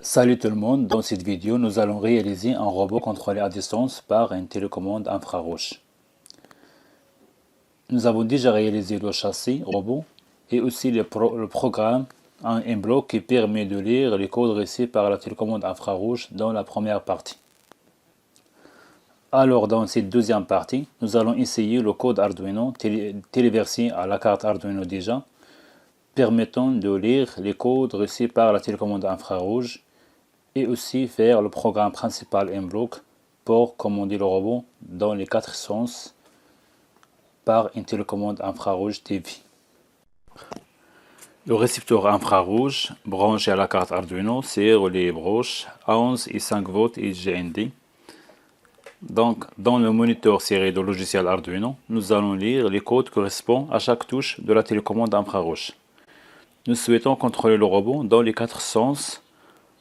Salut tout le monde, dans cette vidéo nous allons réaliser un robot contrôlé à distance par une télécommande infrarouge. Nous avons déjà réalisé le châssis robot et aussi le programme, un bloc qui permet de lire les codes reçus par la télécommande infrarouge dans la première partie. Alors dans cette deuxième partie, nous allons essayer le code Arduino téléversé à la carte Arduino déjà, permettant de lire les codes reçus par la télécommande infrarouge et aussi faire le programme principal M-Block pour commander le robot dans les quatre sens par une télécommande infrarouge TV. Le récepteur infrarouge branché à la carte Arduino sert les broches 11 et 5 volts et GND. Donc, dans le moniteur serré de logiciel Arduino, nous allons lire les codes correspondant à chaque touche de la télécommande infrarouge. Nous souhaitons contrôler le robot dans les quatre sens,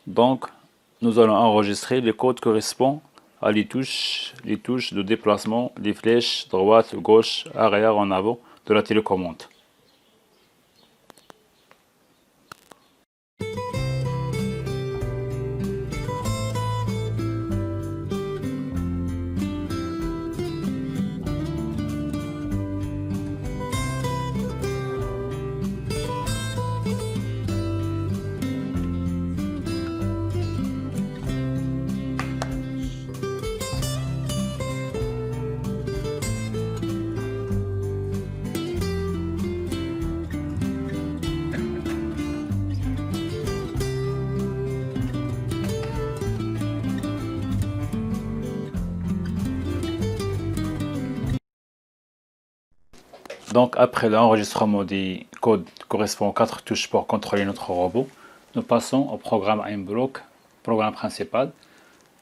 donc nous allons enregistrer les codes correspondant à les touches de déplacement, les flèches droite, gauche, arrière, en avant de la télécommande. Donc après l'enregistrement des codes correspondant aux 4 touches pour contrôler notre robot, nous passons au programme M-Block, programme principal.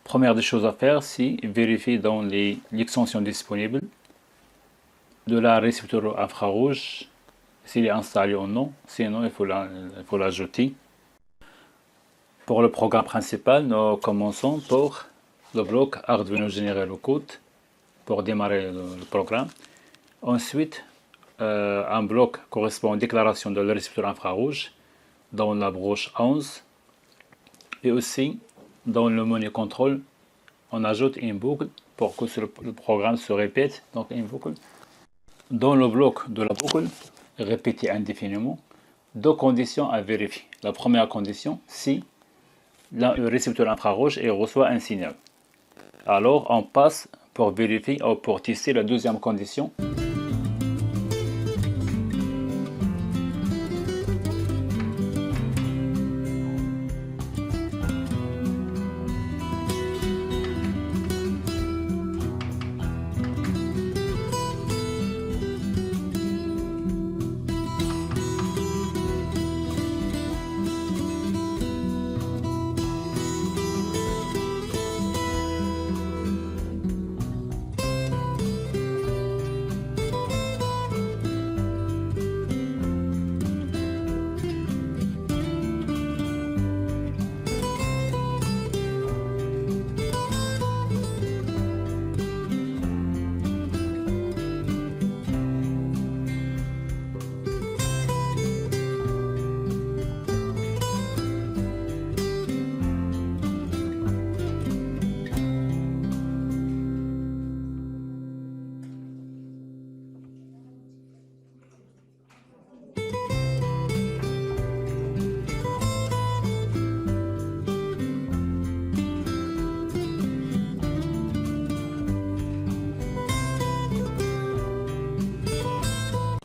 Première des choses à faire, c'est vérifier dans l'extension disponible de la récepteur infrarouge s'il est installé ou non, sinon il faut l'ajouter. Pour le programme principal, nous commençons par le bloc Arduino générer le code pour démarrer le programme. Ensuite, un bloc correspond à une déclaration de le récepteur infrarouge dans la broche 11 et aussi dans le menu contrôle on ajoute une boucle pour que le programme se répète, donc une boucle. Dans le bloc de la boucle répéter indéfiniment, deux conditions à vérifier. La première condition, si le récepteur infrarouge reçoit un signal, alors on passe pour vérifier ou pour tester la deuxième condition.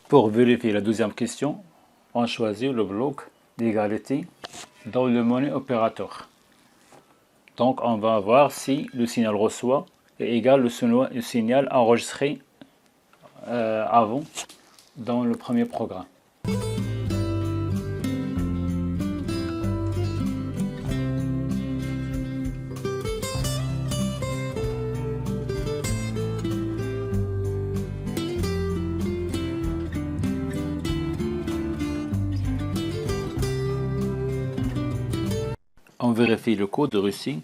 Pour vérifier la deuxième question, on choisit le bloc d'égalité dans le menu opérateur. Donc on va voir si le signal reçoit est égal au signal enregistré avant dans le premier programme. On vérifie le code reçu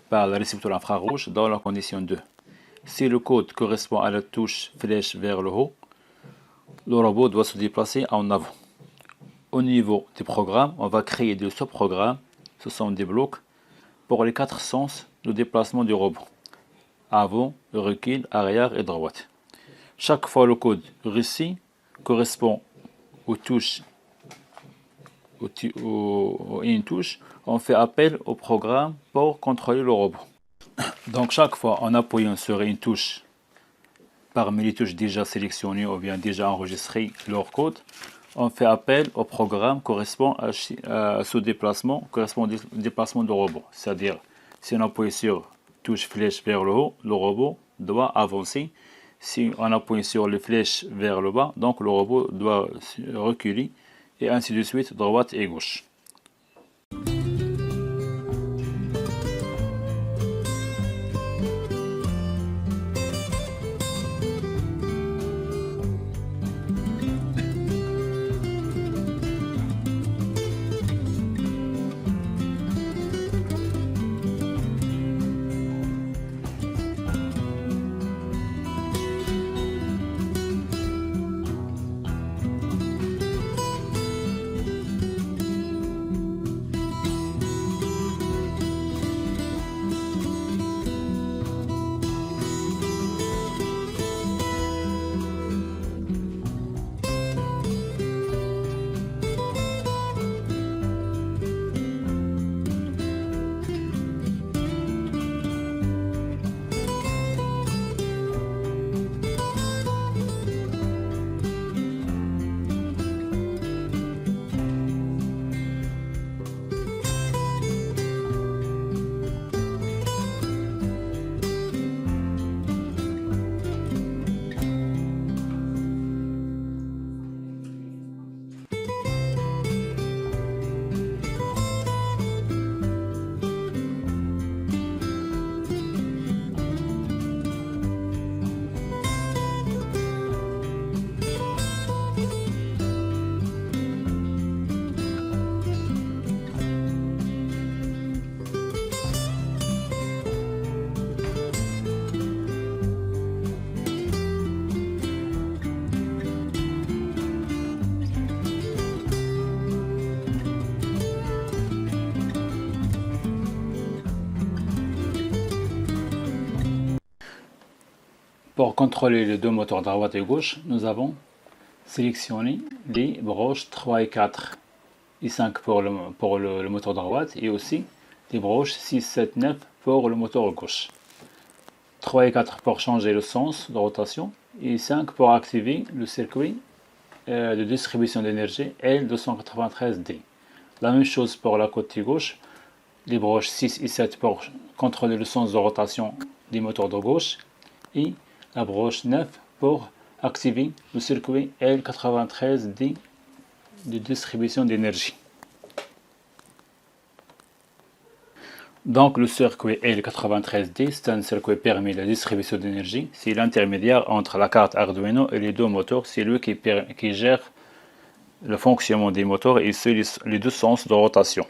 par le récepteur infrarouge dans la condition 2. Si le code correspond à la touche flèche vers le haut, le robot doit se déplacer en avant. Au niveau des programmes, on va créer des sous-programmes, ce sont des blocs pour les 4 sens de déplacement du robot. Avant, recul, arrière et droite. Chaque fois le code réussi correspond aux touches, une touche, on fait appel au programme pour contrôler le robot. Donc chaque fois en appuyant sur une touche parmi les touches déjà sélectionnées ou bien déjà enregistrées leur code, on fait appel au programme correspond à ce déplacement, correspond au déplacement du robot. C'est-à-dire, si on appuie sur touche flèche vers le haut, le robot doit avancer. Si on appuie sur les flèches vers le bas, donc le robot doit reculer, et ainsi de suite, droite et gauche. Pour contrôler les deux moteurs droite et gauche, nous avons sélectionné les broches 3 et 4 et 5 pour le moteur droite et aussi les broches 6, 7, 9 pour le moteur gauche. 3 et 4 pour changer le sens de rotation et 5 pour activer le circuit de distribution d'énergie L293D. La même chose pour la côté gauche, les broches 6 et 7 pour contrôler le sens de rotation des moteurs de gauche et la broche 9 pour activer le circuit L93D de distribution d'énergie. Donc le circuit L93D, c'est un circuit permis de distribution d'énergie. C'est l'intermédiaire entre la carte Arduino et les deux moteurs. C'est lui qui gère le fonctionnement des moteurs et les deux sens de rotation.